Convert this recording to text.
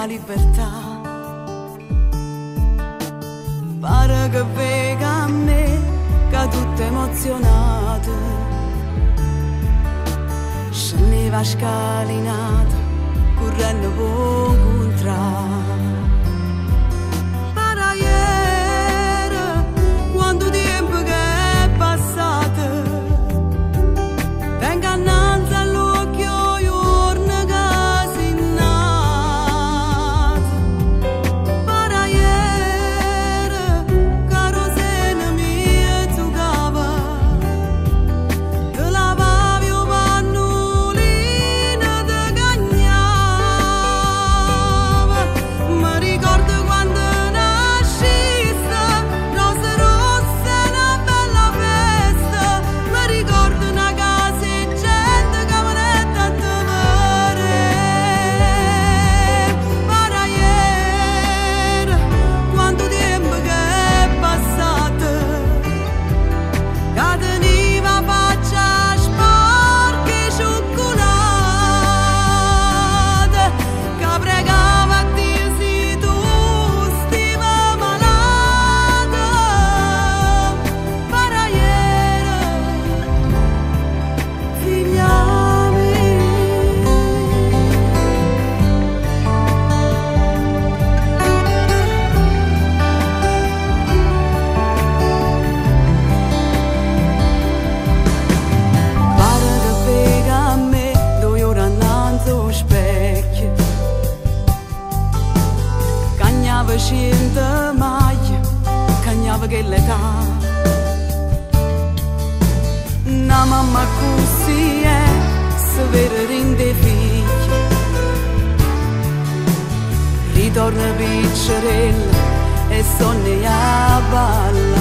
libertà. Pare che vega a me che tutto emozionato, scendeva scalinata correndo poco contrario. Para ieri, quanto tempo che è passato, venga innanzi all'occhio giorno che si nato. Para ieri, caro seno mio giocava, te lavavi un pannolino te cagnava. Mi ricordo quando nasciste, rose rosse, una bella festa. Mi ricordo una casa e gente che volete a te vedere. Para ieri, quanto tempo che è passato, che teniva faccia sporca e cioccolata, che pregava a Dio se tu stiva malata. Para ieri, figlia mia. Pare che vega a me 2 ore innanzi allo specchio, cagnava 100 maglie, cagnava che l'età. Una mamma così è, severa rinde figli, ritorna piccerella e sogna a balla.